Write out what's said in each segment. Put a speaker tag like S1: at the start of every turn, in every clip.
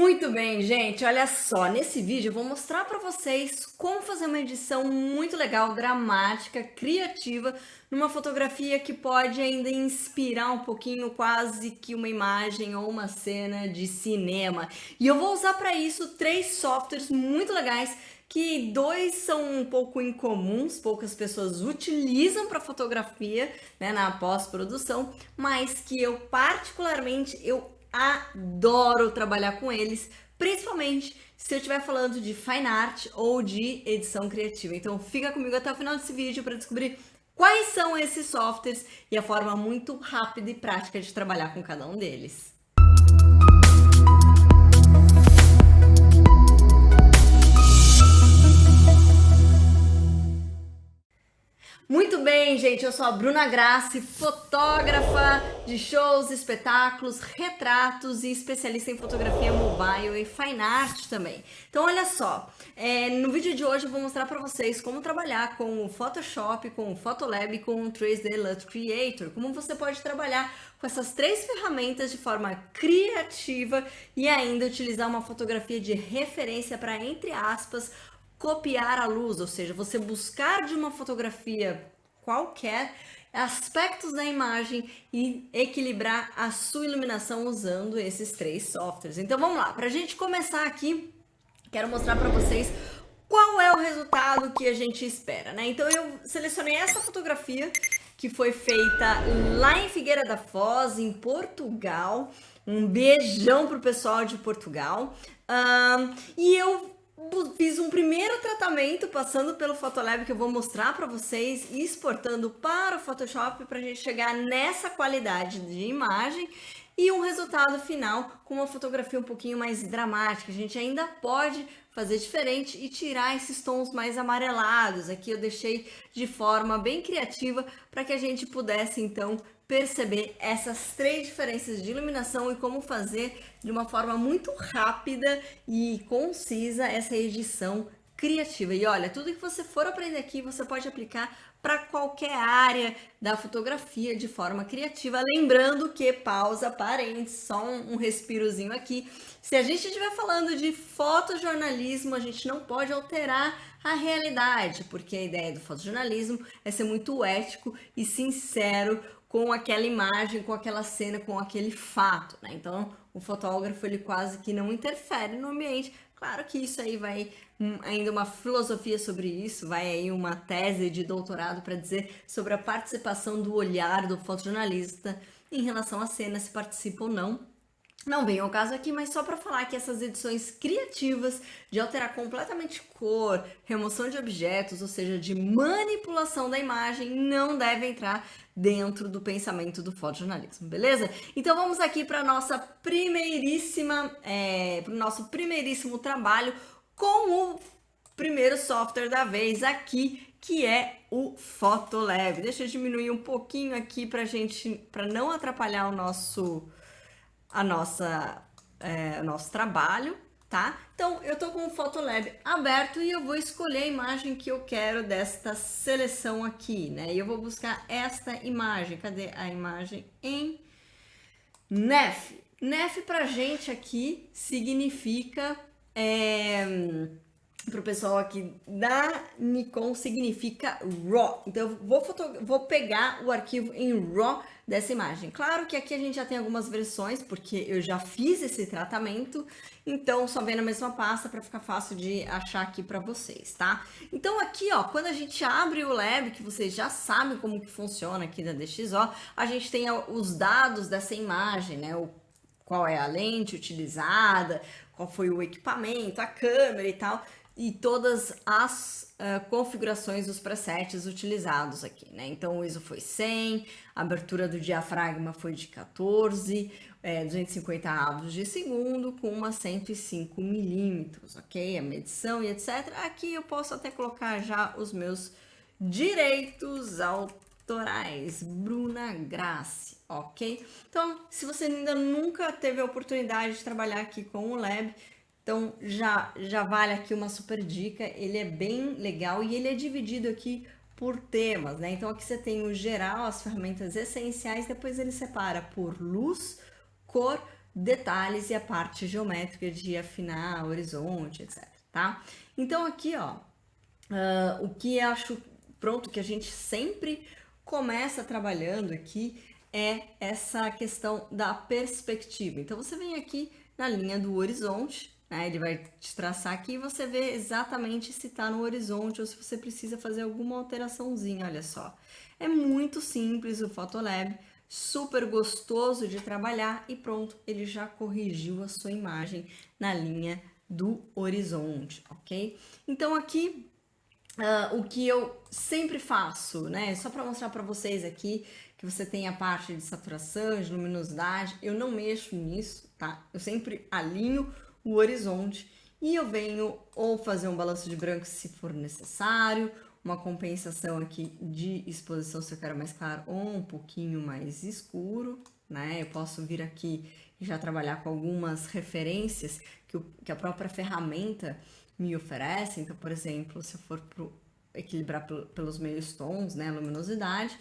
S1: Muito bem, gente, olha só, nesse vídeo eu vou mostrar para vocês como fazer uma edição muito legal, dramática, criativa, numa fotografia que pode ainda inspirar um pouquinho, quase que uma imagem ou uma cena de cinema. E eu vou usar para isso 3 softwares muito legais, que 2 são um pouco incomuns, poucas pessoas utilizam para fotografia, né, na pós-produção, mas que eu particularmente adoro trabalhar com eles, principalmente se eu estiver falando de fine art ou de edição criativa. Então fica comigo até o final desse vídeo para descobrir quais são esses softwares e a forma muito rápida e prática de trabalhar com cada um deles. Muito bem, gente, eu sou a Bruna Grassi, fotógrafa de shows, espetáculos, retratos e especialista em fotografia mobile e fine art também. Então, olha só, no vídeo de hoje eu vou mostrar para vocês como trabalhar com o Photoshop, com o Photolab e com o 3D LUT Creator, como você pode trabalhar com essas 3 ferramentas de forma criativa e ainda utilizar uma fotografia de referência para, entre aspas, copiar a luz, ou seja, você buscar de uma fotografia qualquer aspectos da imagem e equilibrar a sua iluminação usando esses 3 softwares. Então vamos lá, para a gente começar aqui, quero mostrar para vocês qual é o resultado que a gente espera, né? Então eu selecionei essa fotografia que foi feita lá em Figueira da Foz, em Portugal. Um beijão pro pessoal de Portugal. E eu fiz um primeiro tratamento passando pelo Photolab que eu vou mostrar para vocês e exportando para o Photoshop para a gente chegar nessa qualidade de imagem e um resultado final com uma fotografia um pouquinho mais dramática. A gente ainda pode fazer diferente e tirar esses tons mais amarelados. Aqui eu deixei de forma bem criativa para que a gente pudesse então perceber essas 3 diferenças de iluminação e como fazer de uma forma muito rápida e concisa essa edição criativa. E olha, tudo que você for aprender aqui, você pode aplicar para qualquer área da fotografia de forma criativa. Lembrando que, pausa, parênteses, só um respirozinho aqui. Se a gente estiver falando de fotojornalismo, a gente não pode alterar a realidade, porque a ideia do fotojornalismo é ser muito ético e sincero com aquela imagem, com aquela cena, com aquele fato, né? Então, o fotógrafo, ele quase que não interfere no ambiente. Claro que isso aí vai ainda uma filosofia sobre isso, vai aí uma tese de doutorado para dizer sobre a participação do olhar do fotojornalista em relação à cena, se participa ou não. Não vem ao caso aqui, mas só para falar que essas edições criativas de alterar completamente cor, remoção de objetos, ou seja, de manipulação da imagem, não devem entrar dentro do pensamento do fotojornalismo, beleza? Então vamos aqui para nossa para o nosso primeiríssimo trabalho com o primeiro software da vez aqui, que é o Photolab. Deixa eu diminuir um pouquinho aqui para não atrapalhar o nosso nosso trabalho, tá? Então, eu tô com o Photolab aberto e eu vou escolher a imagem que eu quero desta seleção aqui, né? E eu vou buscar esta imagem. Cadê a imagem? Em NEF. NEF pra gente aqui significa... para o pessoal aqui da Nikon significa RAW. Então eu vou pegar o arquivo em RAW dessa imagem. Claro que aqui a gente já tem algumas versões, porque eu já fiz esse tratamento, então só vem na mesma pasta para ficar fácil de achar aqui para vocês, tá? Então aqui, ó, quando a gente abre o Lab, que vocês já sabem como que funciona aqui da DxO, a gente tem os dados dessa imagem, né? Qual é a lente utilizada, qual foi o equipamento, a câmera e tal, e todas as configurações dos presets utilizados aqui, né? Então o ISO foi 100, a abertura do diafragma foi de 14, 250 avos de segundo com uma 105 milímetros, ok? A medição e etc. Aqui eu posso até colocar já os meus direitos autorais, Bruna Grassi, ok? Então, se você ainda nunca teve a oportunidade de trabalhar aqui com o Lab, então já vale aqui uma super dica. Ele é bem legal e ele é dividido aqui por temas, né? Então aqui você tem o geral, as ferramentas essenciais, depois ele separa por luz, cor, detalhes e a parte geométrica de afinar horizonte, etc, tá? Então aqui, ó, o que eu acho, pronto, que a gente sempre começa trabalhando aqui é essa questão da perspectiva. Então você vem aqui na linha do horizonte, né? Ele vai te traçar aqui e você vê exatamente se está no horizonte ou se você precisa fazer alguma alteraçãozinha, olha só. É muito simples o Photolab, super gostoso de trabalhar e pronto, ele já corrigiu a sua imagem na linha do horizonte, ok? Então aqui o que eu sempre faço, né? Só para mostrar para vocês aqui que você tem a parte de saturação, de luminosidade, eu não mexo nisso, tá? Eu sempre alinho o horizonte e eu venho ou fazer um balanço de branco se for necessário, uma compensação aqui de exposição se eu quero mais claro ou um pouquinho mais escuro, né? Eu posso vir aqui e já trabalhar com algumas referências que a própria ferramenta me oferece. Então, por exemplo, se eu for equilibrar pelos meios tons, né, a luminosidade.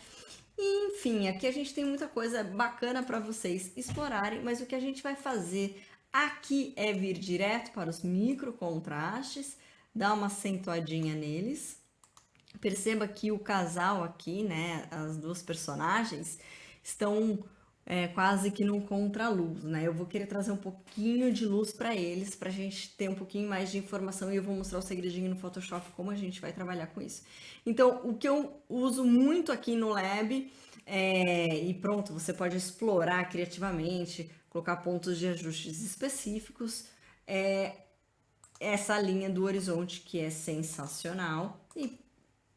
S1: E, enfim, aqui a gente tem muita coisa bacana para vocês explorarem, mas o que a gente vai fazer aqui é vir direto para os micro contrastes, dar uma acentuadinha neles. Perceba que o casal aqui, né, as duas personagens, estão quase que num contraluz, né? Eu vou querer trazer um pouquinho de luz para eles, para a gente ter um pouquinho mais de informação e eu vou mostrar o segredinho no Photoshop, como a gente vai trabalhar com isso. Então, o que eu uso muito aqui no Lab, e pronto, você pode explorar criativamente, colocar pontos de ajustes específicos, essa linha do horizonte que é sensacional e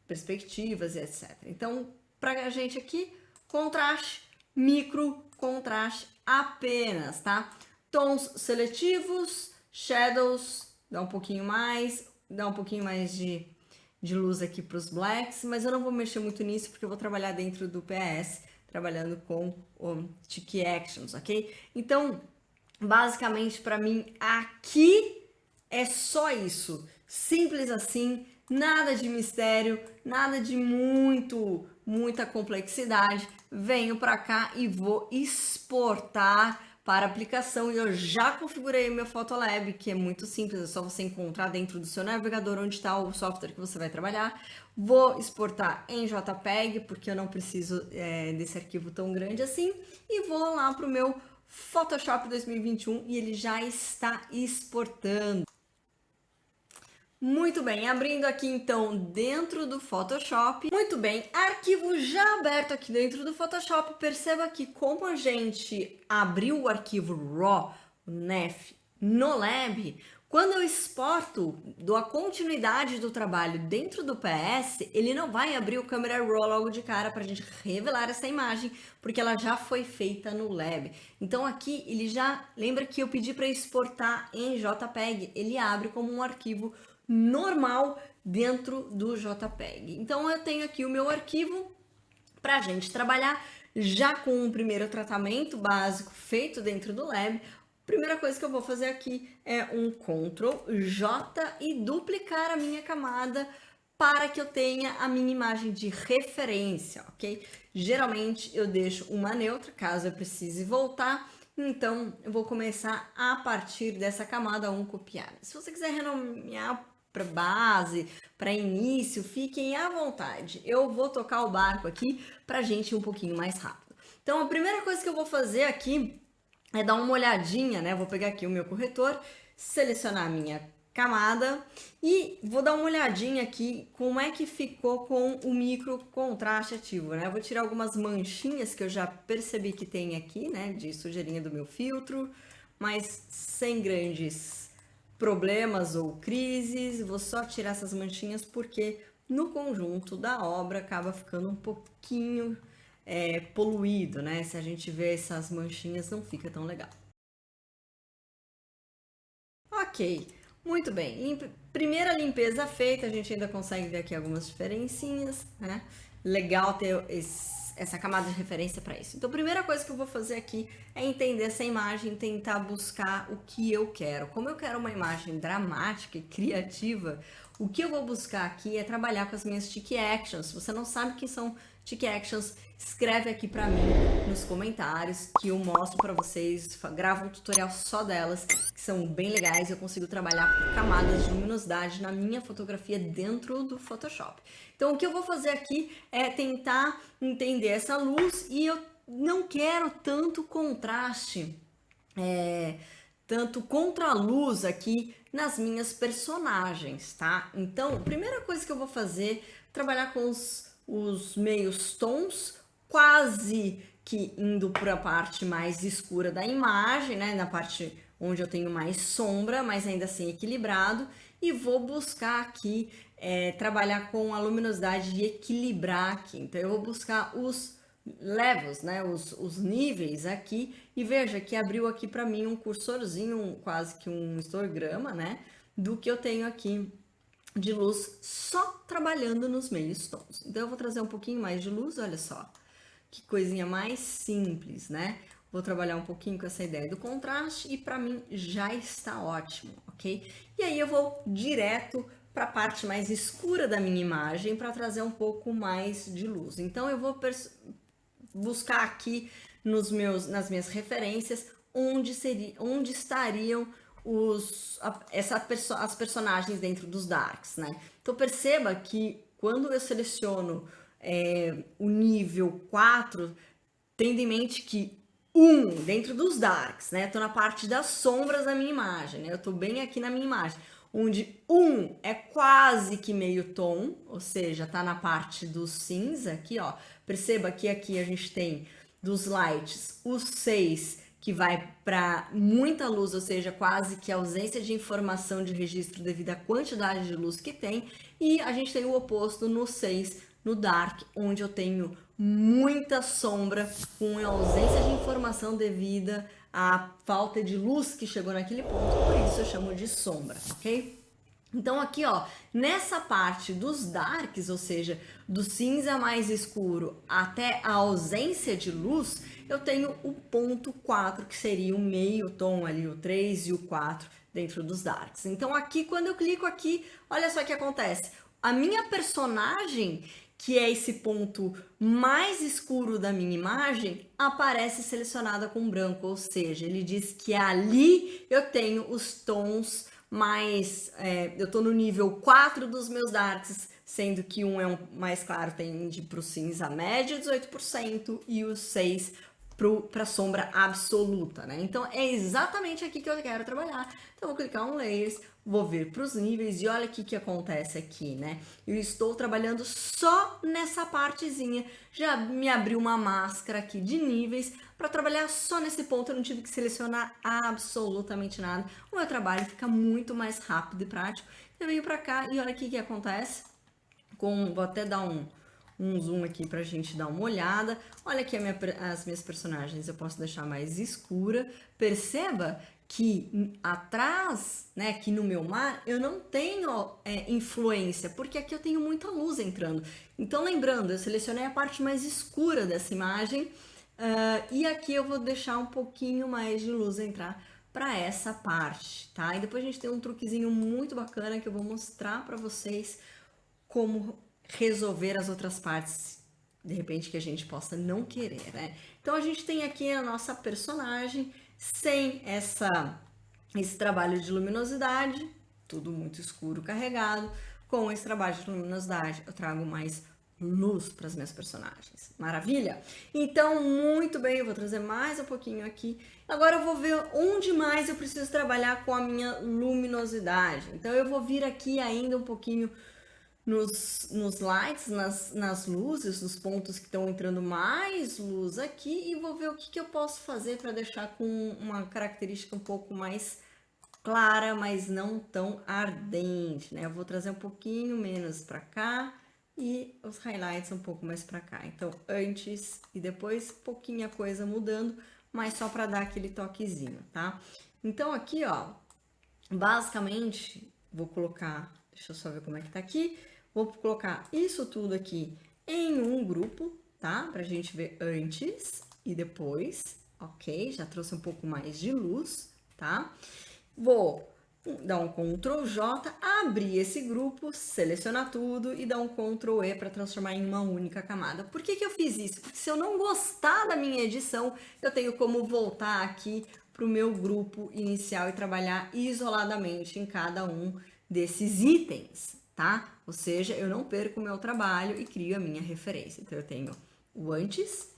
S1: perspectivas e etc. Então, para a gente aqui, contraste, micro contraste apenas, tá? Tons seletivos, shadows, dá um pouquinho mais de luz aqui para os blacks, mas eu não vou mexer muito nisso porque eu vou trabalhar dentro do PS, trabalhando com o Tiki Actions, ok? Então, basicamente para mim aqui é só isso, simples assim, nada de mistério, nada de muita complexidade. Venho para cá e vou exportar para aplicação e eu já configurei o meu Photolab, que é muito simples, é só você encontrar dentro do seu navegador onde está o software que você vai trabalhar. Vou exportar em JPEG, porque eu não preciso desse arquivo tão grande assim, e vou lá para o meu Photoshop 2021 e ele já está exportando. Muito bem, abrindo aqui então dentro do Photoshop. Muito bem, arquivo já aberto aqui dentro do Photoshop. Perceba que como a gente abriu o arquivo RAW, o NEF, no Lab, quando eu exporto, dou a continuidade do trabalho dentro do PS, ele não vai abrir o Camera Raw logo de cara para a gente revelar essa imagem, porque ela já foi feita no Lab. Então aqui ele já, lembra que eu pedi para exportar em JPEG, ele abre como um arquivo normal dentro do JPEG. Então eu tenho aqui o meu arquivo para a gente trabalhar já com um primeiro tratamento básico feito dentro do Lab. Primeira coisa que eu vou fazer aqui é um Ctrl J e duplicar a minha camada para que eu tenha a minha imagem de referência, ok? Geralmente eu deixo uma neutra, caso eu precise voltar. Então, eu vou começar a partir dessa camada 1 copiada. Se você quiser renomear para base, para início, fiquem à vontade. Eu vou tocar o barco aqui para a gente ir um pouquinho mais rápido. Então, a primeira coisa que eu vou fazer aqui é dar uma olhadinha, né? Vou pegar aqui o meu corretor, selecionar a minha camada e vou dar uma olhadinha aqui como é que ficou com o micro contraste ativo, né? Eu vou tirar algumas manchinhas que eu já percebi que tem aqui, né? De sujeirinha do meu filtro, mas sem grandes problemas ou crises. Vou só tirar essas manchinhas porque no conjunto da obra acaba ficando um pouquinho poluído, né? Se a gente vê essas manchinhas não fica tão legal. Ok, muito bem. Primeira limpeza feita, a gente ainda consegue ver aqui algumas diferencinhas, né? Legal ter essa camada de referência para isso. Então, a primeira coisa que eu vou fazer aqui é entender essa imagem, tentar buscar o que eu quero. Como eu quero uma imagem dramática e criativa, o que eu vou buscar aqui é trabalhar com as minhas Tiki Actions. Se você não sabe o que são Tic Actions, escreve aqui pra mim nos comentários que eu mostro pra vocês, gravo um tutorial só delas, que são bem legais, eu consigo trabalhar por camadas de luminosidade na minha fotografia dentro do Photoshop. Então o que eu vou fazer aqui é tentar entender essa luz e eu não quero tanto contraste, tanto contraluz aqui nas minhas personagens, tá? Então, a primeira coisa que eu vou fazer é trabalhar com os meios tons, quase que indo para a parte mais escura da imagem, né? Na parte onde eu tenho mais sombra, mas ainda assim equilibrado. E vou buscar aqui, trabalhar com a luminosidade e equilibrar aqui. Então, eu vou buscar os levels, né, os níveis aqui, e veja que abriu aqui para mim um cursorzinho, quase que um histograma, né, do que eu tenho aqui de luz só trabalhando nos meios tons. Então eu vou trazer um pouquinho mais de luz, olha só, que coisinha mais simples, né? Vou trabalhar um pouquinho com essa ideia do contraste e para mim já está ótimo, ok? E aí eu vou direto para a parte mais escura da minha imagem para trazer um pouco mais de luz. Então eu vou buscar aqui nas minhas referências onde estariam as personagens dentro dos darks, né? Então perceba que quando eu seleciono o nível 4, tendo em mente que dentro dos darks, né? Tô na parte das sombras da minha imagem, né? Eu tô bem aqui na minha imagem, onde é quase que meio tom, ou seja, tá na parte do cinza aqui, ó. Perceba que aqui a gente tem dos lights o 6, que vai para muita luz, ou seja, quase que ausência de informação de registro devido à quantidade de luz que tem, e a gente tem o oposto no 6, no dark, onde eu tenho muita sombra com ausência de informação devida à falta de luz que chegou naquele ponto, por isso eu chamo de sombra, ok? Então aqui, ó, nessa parte dos darks, ou seja, do cinza mais escuro até a ausência de luz, eu tenho o ponto 4, que seria o meio tom ali, o 3 e o 4 dentro dos darks. Então aqui, quando eu clico aqui, olha só o que acontece. A minha personagem, que é esse ponto mais escuro da minha imagem, aparece selecionada com branco, ou seja, ele diz que ali eu tenho os tons mais, eu tô no nível 4 dos meus darks, sendo que um é um mais claro, tende pro cinza médio, 18%, e o 6 para sombra absoluta, né? Então é exatamente aqui que eu quero trabalhar. Então eu vou clicar em Layers, vou vir para os níveis e olha o que acontece aqui, né? Eu estou trabalhando só nessa partezinha, já me abriu uma máscara aqui de níveis para trabalhar só nesse ponto, eu não tive que selecionar absolutamente nada. O meu trabalho fica muito mais rápido e prático. Eu venho para cá e olha aqui o que acontece. Vou até dar um zoom aqui pra gente dar uma olhada. Olha aqui as minhas personagens, eu posso deixar mais escura. Perceba que atrás, né, aqui no meu mar, eu não tenho influência, porque aqui eu tenho muita luz entrando. Então, lembrando, eu selecionei a parte mais escura dessa imagem, e aqui eu vou deixar um pouquinho mais de luz entrar para essa parte, tá? E depois a gente tem um truquezinho muito bacana que eu vou mostrar para vocês como resolver as outras partes, de repente, que a gente possa não querer, né? Então, a gente tem aqui a nossa personagem sem esse trabalho de luminosidade, tudo muito escuro, carregado. Com esse trabalho de luminosidade, eu trago mais luz para as minhas personagens. Maravilha? Então, muito bem, eu vou trazer mais um pouquinho aqui. Agora eu vou ver onde mais eu preciso trabalhar com a minha luminosidade. Então, eu vou vir aqui ainda um pouquinho nos lights, nas luzes, nos pontos que estão entrando mais luz aqui, e vou ver o que eu posso fazer para deixar com uma característica um pouco mais clara, mas não tão ardente, né? Eu vou trazer um pouquinho menos para cá e os highlights um pouco mais para cá. Então, antes e depois, pouquinha coisa mudando, mas só para dar aquele toquezinho, tá? Então, aqui, ó, basicamente, vou colocar, deixa eu só ver como é que tá aqui. Vou colocar isso tudo aqui em um grupo, tá? Pra gente ver antes e depois, ok? Já trouxe um pouco mais de luz, tá? Vou Dá um Ctrl J, abrir esse grupo, selecionar tudo e dar um Ctrl E para transformar em uma única camada. Por que eu fiz isso? Porque se eu não gostar da minha edição, eu tenho como voltar aqui para o meu grupo inicial e trabalhar isoladamente em cada um desses itens, tá? Ou seja, eu não perco o meu trabalho e crio a minha referência. Então, eu tenho o antes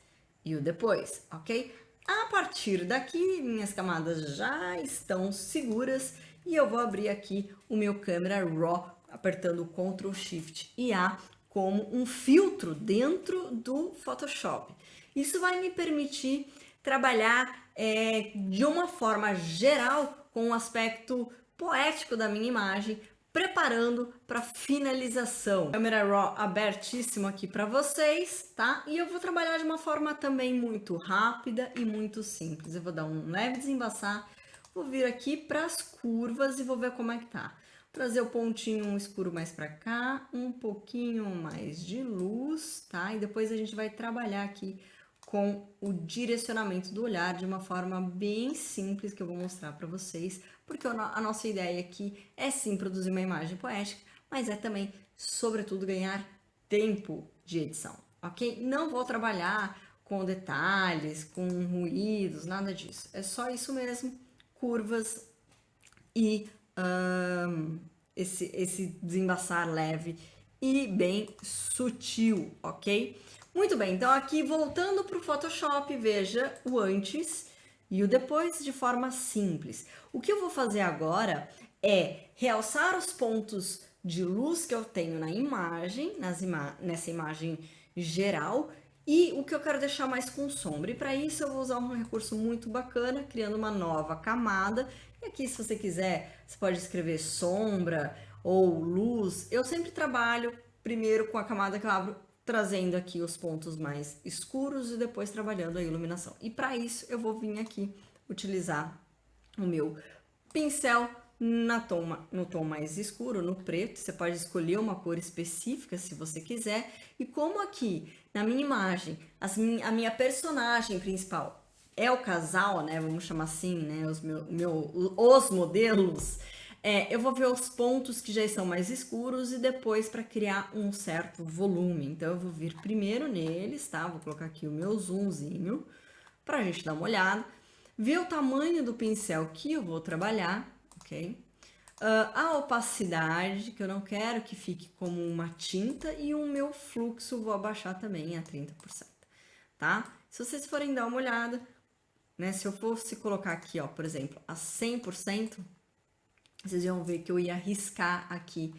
S1: e o depois, ok? A partir daqui, minhas camadas já estão seguras e eu vou abrir aqui o meu Camera Raw, apertando o Ctrl Shift e A como um filtro dentro do Photoshop. Isso vai me permitir trabalhar de uma forma geral com o aspecto poético da minha imagem, preparando para finalização. Câmera Raw abertíssimo aqui para vocês, tá? E eu vou trabalhar de uma forma também muito rápida e muito simples. Eu vou dar um leve desembaçar, vou vir aqui para as curvas e vou ver como é que tá. Trazer o pontinho escuro mais para cá, um pouquinho mais de luz, tá? E depois a gente vai trabalhar aqui com o direcionamento do olhar de uma forma bem simples que eu vou mostrar para vocês, porque a nossa ideia aqui é sim produzir uma imagem poética, mas é também, sobretudo, ganhar tempo de edição, ok? Não vou trabalhar com detalhes, com ruídos, nada disso. É só isso mesmo, curvas e esse desembaçar leve e bem sutil, ok? Muito bem, então aqui voltando para o Photoshop, veja o antes e o depois de forma simples. O que eu vou fazer agora é realçar os pontos de luz que eu tenho na imagem, nessa imagem geral, e o que eu quero deixar mais com sombra. E para isso eu vou usar um recurso muito bacana, criando uma nova camada. E aqui, se você quiser, você pode escrever sombra ou luz. Eu sempre trabalho primeiro com a camada que eu abro, trazendo aqui os pontos mais escuros e depois trabalhando a iluminação. E para isso eu vou vir aqui utilizar o meu pincel no tom mais escuro, no preto. Você pode escolher uma cor específica se você quiser. E como aqui na minha imagem, a minha personagem principal é o casal, né? Vamos chamar assim, né? Os modelos. Eu vou ver os pontos que já estão mais escuros e depois para criar um certo volume. Então, eu vou vir primeiro neles, tá? Vou colocar aqui o meu zoomzinho para a gente dar uma olhada. Ver o tamanho do pincel que eu vou trabalhar, ok? A opacidade, que eu não quero que fique como uma tinta. E o meu fluxo vou abaixar também a 30%, tá? Se vocês forem dar uma olhada, né? Se eu fosse colocar aqui, ó, por exemplo, a 100%, vocês iam ver que eu ia riscar aqui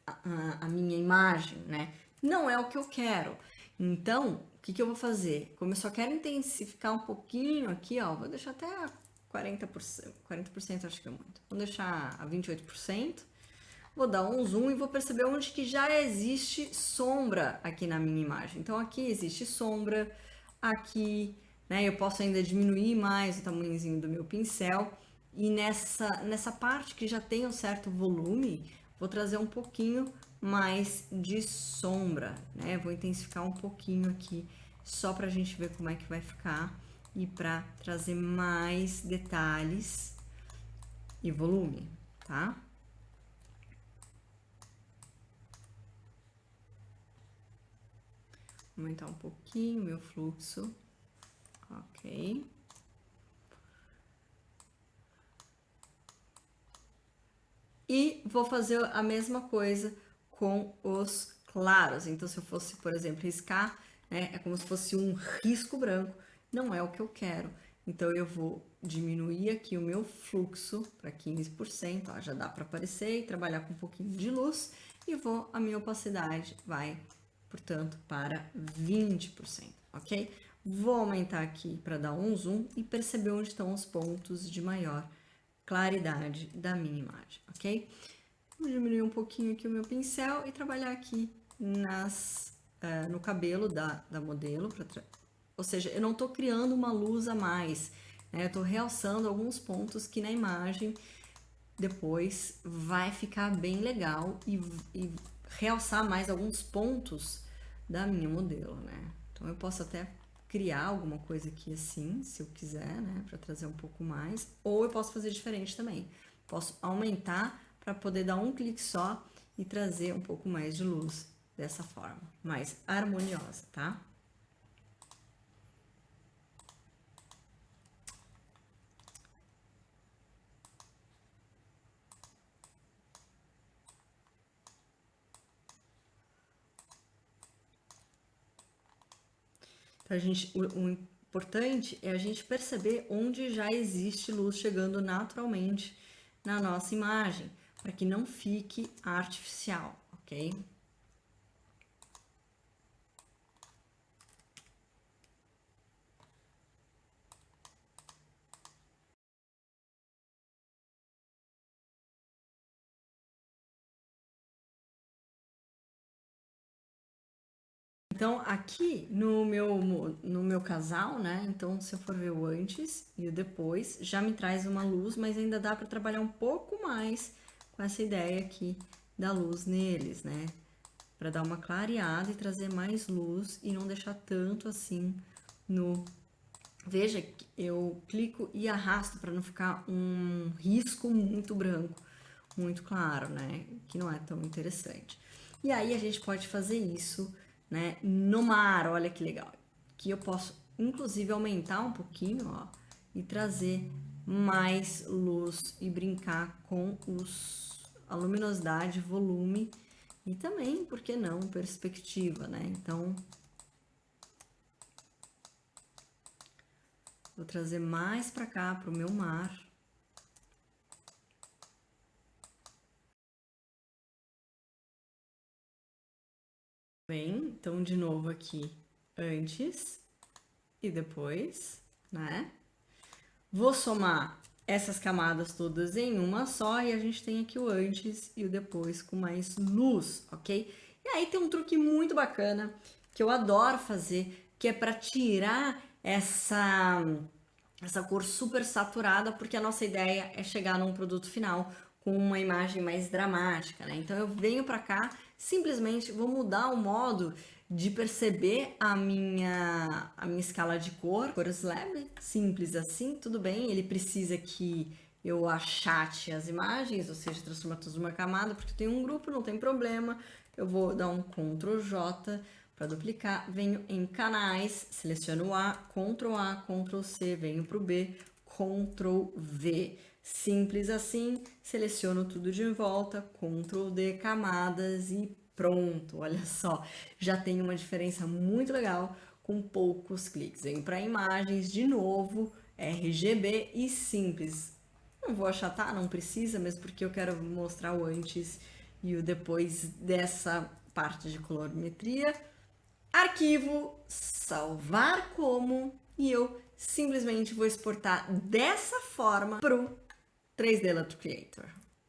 S1: a minha imagem, né? Não é o que eu quero. Então, o que eu vou fazer? Como eu só quero intensificar um pouquinho aqui, ó, vou deixar até a 40%. 40% acho que é muito. Vou deixar a 28%. Vou dar um zoom e vou perceber onde que já existe sombra aqui na minha imagem. Então, aqui existe sombra, aqui, né? Eu posso ainda diminuir mais o tamanhozinho do meu pincel. E nessa parte que já tem um certo volume, vou trazer um pouquinho mais de sombra, né? Vou intensificar um pouquinho aqui, só pra gente ver como é que vai ficar e pra trazer mais detalhes e volume, tá? Vou aumentar um pouquinho o meu fluxo, ok. E vou fazer a mesma coisa com os claros. Então, se eu fosse, por exemplo, riscar, né, é como se fosse um risco branco. Não é o que eu quero. Então, eu vou diminuir aqui o meu fluxo para 15%. Ó, já dá para aparecer e trabalhar com um pouquinho de luz. E a minha opacidade vai, portanto, para 20%, ok? Vou aumentar aqui para dar um zoom e perceber onde estão os pontos de maior claridade da minha imagem, ok? Vou diminuir um pouquinho aqui o meu pincel e trabalhar aqui no cabelo da modelo, ou seja, eu não estou criando uma luz a mais, né? Eu estou realçando alguns pontos que na imagem depois vai ficar bem legal e realçar mais alguns pontos da minha modelo, né? Então eu posso até criar alguma coisa aqui assim, se eu quiser, né, para trazer um pouco mais, ou eu posso fazer diferente também. posso aumentar para poder dar um clique só e trazer um pouco mais de luz dessa forma, mais harmoniosa, tá? Então, o importante é a gente perceber onde já existe luz chegando naturalmente na nossa imagem, para que não fique artificial, ok? Então, aqui no meu casal, né? Então, se eu for ver o antes e o depois, já me traz uma luz, mas ainda dá para trabalhar um pouco mais com essa ideia aqui da luz neles, né? Para dar uma clareada e trazer mais luz e não deixar tanto assim no... Veja que eu clico e arrasto para não ficar um risco muito branco, muito claro, né? Que não é tão interessante. E aí a gente pode fazer isso, né, no mar, olha que legal. Que eu posso, inclusive, aumentar um pouquinho, ó, e trazer mais luz e brincar com a luminosidade, volume e também, por que não, perspectiva, né? Então, vou trazer mais para cá, para o meu mar. Bem, então de novo aqui, antes e depois, né? Vou somar essas camadas todas em uma só e a gente tem aqui o antes e o depois com mais luz, ok? E aí tem um truque muito bacana que eu adoro fazer, que é para tirar essa cor super saturada, porque a nossa ideia é chegar num produto final com uma imagem mais dramática, né? Então eu venho para cá, simplesmente vou mudar o modo de perceber a minha escala de cor slab, simples assim, tudo bem, ele precisa que eu achate as imagens, ou seja, transformar tudo numa camada, porque tem um grupo, não tem problema, eu vou dar um Ctrl J para duplicar, venho em canais, seleciono o A, Ctrl C, venho para o B, Ctrl V. Simples assim, seleciono tudo de volta, Ctrl D, camadas e pronto, olha só. Já tem uma diferença muito legal com poucos cliques. Venho para imagens, de novo, RGB e simples. Não vou achatar, não precisa, mesmo porque eu quero mostrar o antes e o depois dessa parte de colorimetria. Arquivo, salvar como, e eu simplesmente vou exportar dessa forma para o 3D LUT Creator.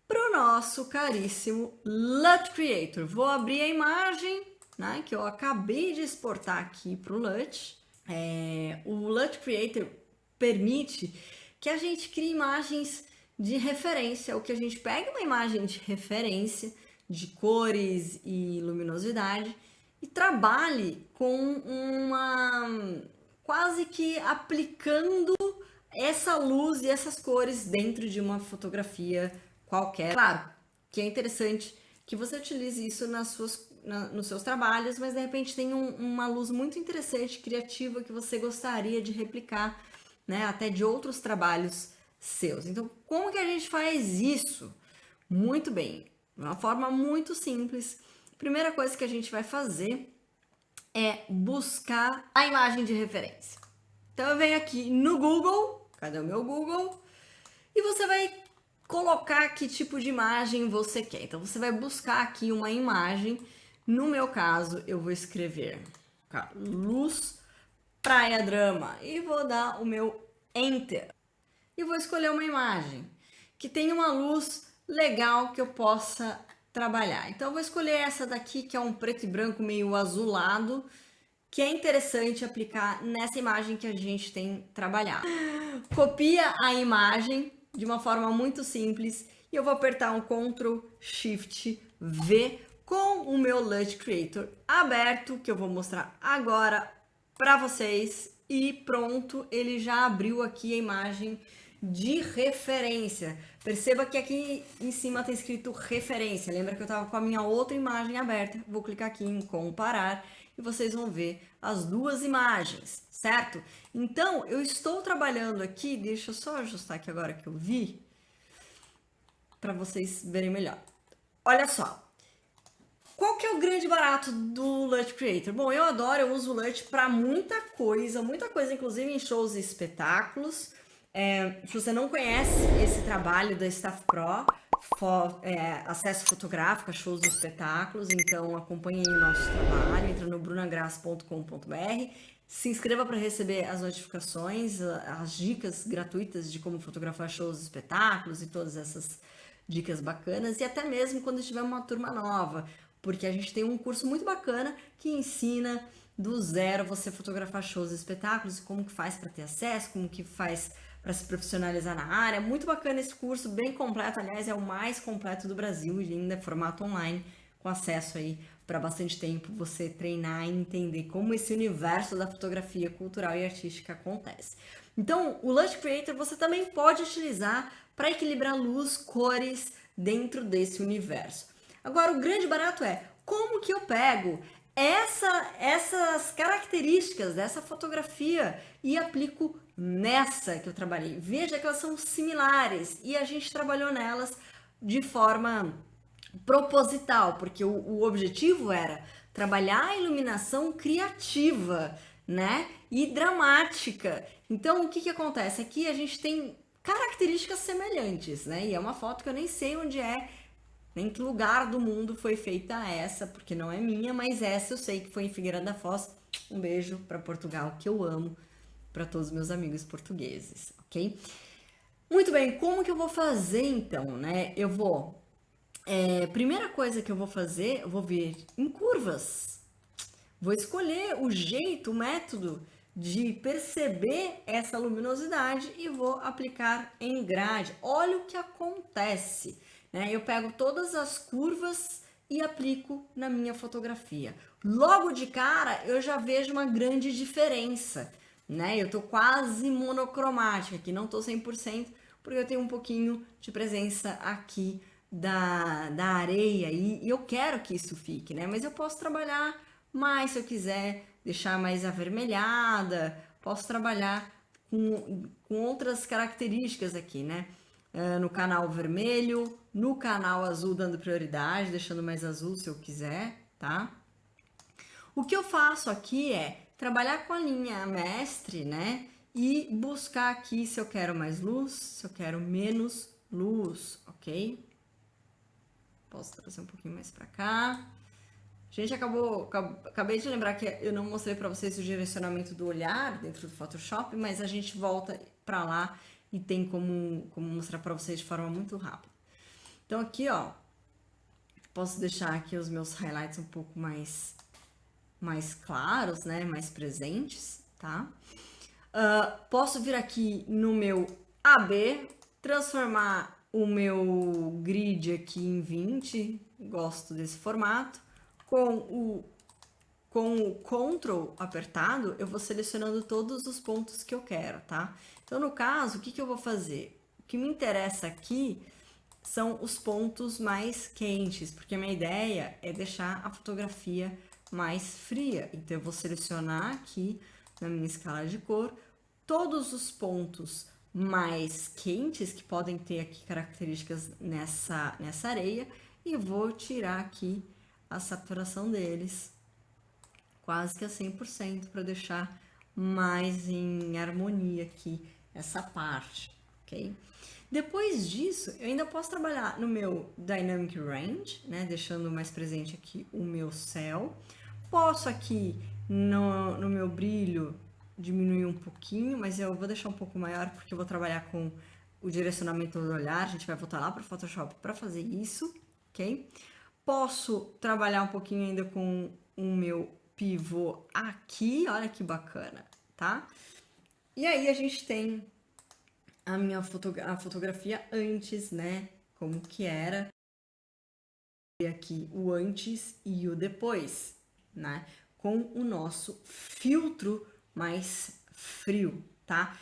S1: Para o nosso caríssimo LUT Creator, vou abrir a imagem, né, que eu acabei de exportar aqui para o LUT. O LUT Creator permite que a gente crie imagens de referência, ou que a gente pegue uma imagem de referência, de cores e luminosidade, e trabalhe com quase que aplicando essa luz e essas cores dentro de uma fotografia qualquer. Claro que é interessante que você utilize isso nos seus trabalhos, mas de repente tem uma luz muito interessante, criativa, que você gostaria de replicar, né, até de outros trabalhos seus. Então, como que a gente faz isso? Muito bem, de uma forma muito simples. Primeira coisa que a gente vai fazer é buscar a imagem de referência. Então eu venho aqui no Google, cadê o meu Google? E você vai colocar que tipo de imagem você quer. Então você vai buscar aqui uma imagem. No meu caso, eu vou escrever luz praia drama e vou dar o meu Enter. E vou escolher uma imagem que tenha uma luz legal que eu possa trabalhar. Então eu vou escolher essa daqui, que é um preto e branco meio azulado, que é interessante aplicar nessa imagem que a gente tem trabalhado. Copia a imagem de uma forma muito simples e eu vou apertar um Ctrl Shift V com o meu LUT Creator aberto, que eu vou mostrar agora para vocês. E pronto, ele já abriu aqui a imagem de referência. Perceba que aqui em cima está escrito referência. Lembra que eu estava com a minha outra imagem aberta? Vou clicar aqui em comparar e vocês vão ver as duas imagens, certo? Então, eu estou trabalhando aqui, deixa eu só ajustar aqui agora que eu vi, para vocês verem melhor. Olha só. Qual que é o grande barato do LUT Creator? Bom, eu adoro, eu uso o LUT para muita coisa, inclusive em shows e espetáculos. Se você não conhece esse trabalho da Staff Pro, acesso fotográfico a shows e espetáculos, então acompanhe aí o nosso trabalho, entra no brunagras.com.br, se inscreva para receber as notificações, as dicas gratuitas de como fotografar shows e espetáculos e todas essas dicas bacanas, e até mesmo quando tiver uma turma nova, porque a gente tem um curso muito bacana que ensina do zero você fotografar shows e espetáculos, como que faz para ter acesso, como que faz para se profissionalizar na área. Muito bacana esse curso, bem completo, aliás, é o mais completo do Brasil e ainda é formato online, com acesso aí para bastante tempo você treinar e entender como esse universo da fotografia cultural e artística acontece. Então, o LUT Creator você também pode utilizar para equilibrar luz, cores dentro desse universo. Agora, o grande barato é como que eu pego essas características dessa fotografia e aplico nessa que eu trabalhei. Veja que elas são similares e a gente trabalhou nelas de forma proposital, porque o objetivo era trabalhar a iluminação criativa, né? E dramática. Então, o que acontece? Aqui a gente tem características semelhantes, né? E é uma foto que eu nem sei onde é, nem que lugar do mundo foi feita essa, porque não é minha, mas essa eu sei que foi em Figueira da Foz. Um beijo para Portugal, que eu amo, para todos os meus amigos portugueses, ok? Muito bem, como que eu vou fazer então, né? Eu vou... primeira coisa que eu vou fazer, eu vou vir em curvas. Vou escolher o jeito, o método de perceber essa luminosidade e vou aplicar em grade. Olha o que acontece. Eu pego todas as curvas e aplico na minha fotografia. Logo de cara, eu já vejo uma grande diferença, né? Eu tô quase monocromática aqui, não tô 100%, porque eu tenho um pouquinho de presença aqui da areia e eu quero que isso fique, né? Mas eu posso trabalhar mais se eu quiser, deixar mais avermelhada, posso trabalhar com outras características aqui, né? No canal vermelho, no canal azul dando prioridade, deixando mais azul se eu quiser, tá? O que eu faço aqui é trabalhar com a linha mestre, né? E buscar aqui se eu quero mais luz, se eu quero menos luz, ok? Posso trazer um pouquinho mais pra cá. Gente, acabei de lembrar que eu não mostrei para vocês o direcionamento do olhar dentro do Photoshop, mas a gente volta para lá e tem como mostrar para vocês de forma muito rápida. Então aqui, ó, posso deixar aqui os meus highlights um pouco mais claros, né, mais presentes, tá? Posso vir aqui no meu AB, transformar o meu grid aqui em 20, gosto desse formato. Com o Ctrl apertado, eu vou selecionando todos os pontos que eu quero, tá? Então, no caso, o que eu vou fazer? O que me interessa aqui são os pontos mais quentes, porque a minha ideia é deixar a fotografia mais fria. Então, eu vou selecionar aqui na minha escala de cor todos os pontos mais quentes, que podem ter aqui características nessa areia, e vou tirar aqui a saturação deles quase que a 100% para deixar mais em harmonia aqui essa parte, ok? Depois disso, eu ainda posso trabalhar no meu Dynamic Range, né? Deixando mais presente aqui o meu céu. Posso aqui no meu brilho diminuir um pouquinho, mas eu vou deixar um pouco maior porque eu vou trabalhar com o direcionamento do olhar. A gente vai voltar lá para o Photoshop para fazer isso, ok? Posso trabalhar um pouquinho ainda com o meu pivô aqui, olha que bacana, tá? E aí a gente tem a minha fotografia antes, né? Como que era. E aqui o antes e o depois, né? Com o nosso filtro mais frio, tá?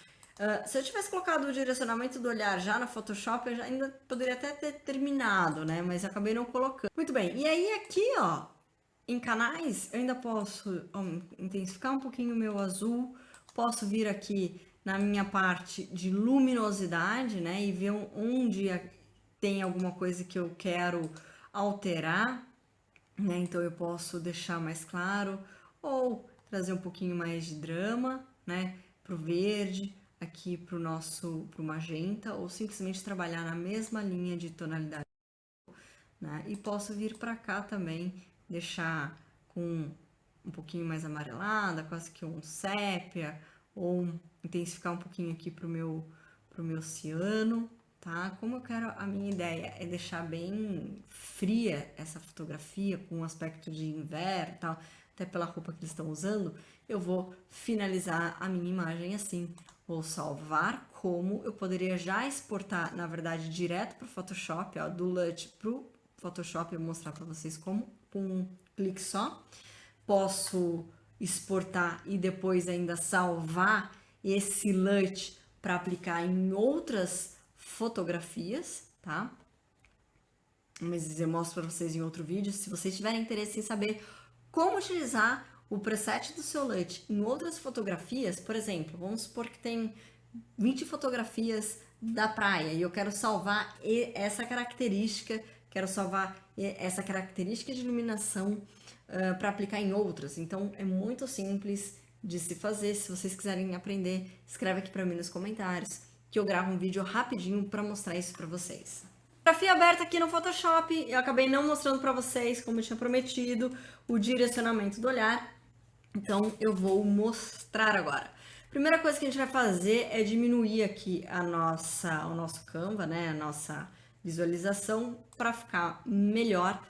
S1: Se eu tivesse colocado o direcionamento do olhar já no Photoshop, eu já ainda poderia até ter terminado, né? Mas acabei não colocando. Muito bem, e aí aqui, ó, em canais, eu ainda posso intensificar um pouquinho o meu azul, posso vir aqui na minha parte de luminosidade, né? E ver onde tem alguma coisa que eu quero alterar, né? Então eu posso deixar mais claro ou trazer um pouquinho mais de drama, né? Pro verde, aqui pro magenta, ou simplesmente trabalhar na mesma linha de tonalidade, né? E posso vir para cá também, deixar com um pouquinho mais amarelada, quase que um sépia, ou intensificar um pouquinho aqui pro meu ciano, tá? Como eu quero, a minha ideia é deixar bem fria essa fotografia, com um aspecto de inverno e tal, até pela roupa que eles estão usando, eu vou finalizar a minha imagem assim. Vou salvar como eu poderia já exportar, na verdade, direto para o Photoshop, ó, do LUT para o Photoshop, eu vou mostrar para vocês como, com um clique só. Posso exportar e depois ainda salvar esse LUT para aplicar em outras fotografias, tá? Mas eu mostro para vocês em outro vídeo. Se vocês tiverem interesse em saber como utilizar o preset do seu LUT em outras fotografias, por exemplo, vamos supor que tem 20 fotografias da praia e eu quero salvar essa característica, de iluminação para aplicar em outras. Então é muito simples de se fazer. Se vocês quiserem aprender, escreve aqui para mim nos comentários que eu gravo um vídeo rapidinho para mostrar isso para vocês. Fotografia aberta aqui no Photoshop, eu acabei não mostrando para vocês, como eu tinha prometido, o direcionamento do olhar, então eu vou mostrar agora. Primeira coisa que a gente vai fazer é diminuir aqui o nosso Canva, né, a nossa visualização, para ficar melhor.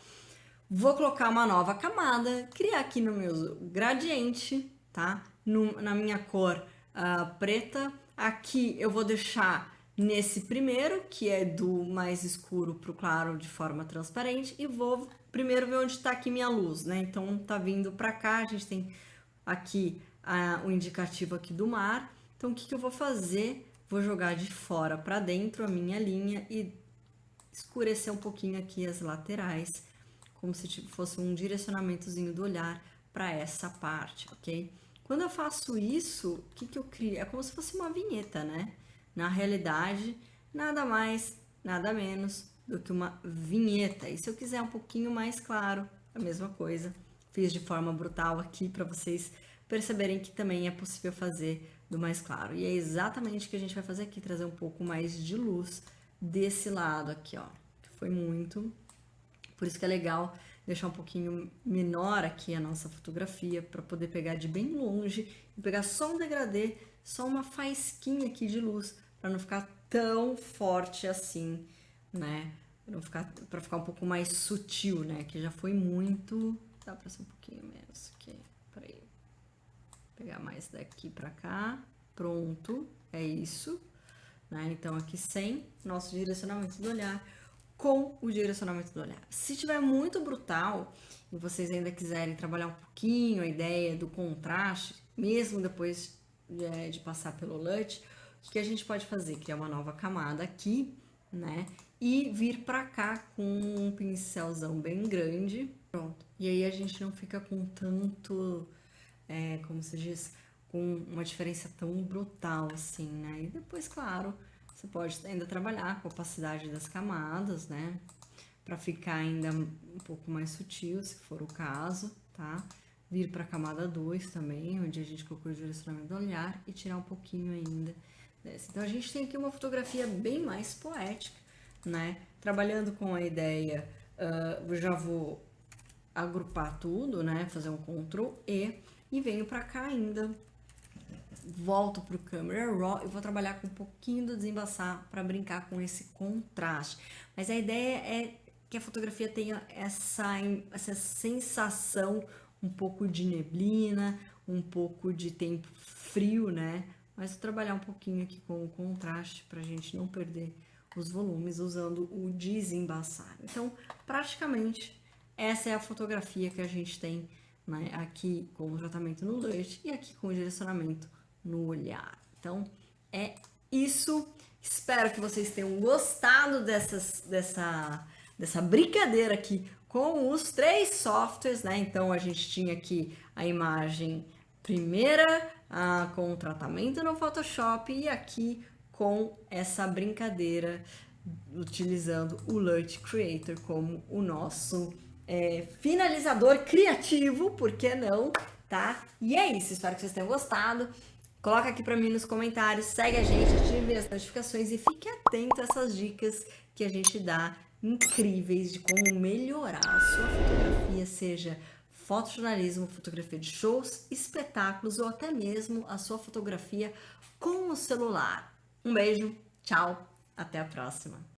S1: Vou colocar uma nova camada, criar aqui no meu gradiente, tá? Na minha cor preta. Aqui eu vou deixar nesse primeiro, que é do mais escuro para o claro de forma transparente, e vou primeiro ver onde está aqui minha luz, né? Então tá vindo para cá, a gente tem aqui o indicativo aqui do mar. Então o que eu vou fazer? Vou jogar de fora para dentro a minha linha e escurecer um pouquinho aqui as laterais, como se fosse um direcionamentozinho do olhar para essa parte, ok? Quando eu faço isso, o que eu crio? É como se fosse uma vinheta, né? Na realidade, nada mais, nada menos do que uma vinheta. E se eu quiser um pouquinho mais claro, a mesma coisa. Fiz de forma brutal aqui para vocês perceberem que também é possível fazer do mais claro. E é exatamente o que a gente vai fazer aqui, trazer um pouco mais de luz desse lado aqui, ó. Foi muito. Por isso que é legal deixar um pouquinho menor aqui a nossa fotografia, para poder pegar de bem longe e pegar só um degradê, só uma faísquinha aqui de luz, para não ficar tão forte assim, né? Para ficar um pouco mais sutil, né? Que já foi muito. Dá para ser um pouquinho menos aqui. Peraí. Pegar mais daqui para cá. Pronto. É isso. Né? Então aqui sem nosso direcionamento do olhar, com o direcionamento do olhar. Se tiver muito brutal e vocês ainda quiserem trabalhar um pouquinho a ideia do contraste, mesmo depois de passar pelo LUT, o que a gente pode fazer? Criar uma nova camada aqui, né? E vir pra cá com um pincelzão bem grande. Pronto. E aí a gente não fica com tanto, como se diz, com uma diferença tão brutal assim, né? E depois, claro, você pode ainda trabalhar com a opacidade das camadas, né? Para ficar ainda um pouco mais sutil, se for o caso, tá? Vir para a camada 2 também, onde a gente colocou o direcionamento do olhar, e tirar um pouquinho ainda dessa. Então a gente tem aqui uma fotografia bem mais poética, né? Trabalhando com a ideia, eu já vou agrupar tudo, né? Fazer um Ctrl e venho para cá ainda. Volto para o Camera Raw e vou trabalhar com um pouquinho do desembaçar para brincar com esse contraste. Mas a ideia é que a fotografia tenha essa sensação um pouco de neblina, um pouco de tempo frio, né? Mas vou trabalhar um pouquinho aqui com o contraste para a gente não perder os volumes usando o desembaçar. Então, praticamente, essa é a fotografia que a gente tem, né, aqui com o tratamento no LUT e aqui com o direcionamento no olhar. Então, é isso. Espero que vocês tenham gostado dessa brincadeira aqui com os 3 softwares, né? Então a gente tinha aqui a imagem primeira com o tratamento no Photoshop e aqui com essa brincadeira utilizando o LUT Creator como o nosso finalizador criativo, por que não, tá? E é isso, espero que vocês tenham gostado. Coloca aqui para mim nos comentários, segue a gente, ative as notificações e fique atento a essas dicas que a gente dá incríveis de como melhorar a sua fotografia, seja fotojornalismo, fotografia de shows, espetáculos ou até mesmo a sua fotografia com o celular. Um beijo, tchau, até a próxima!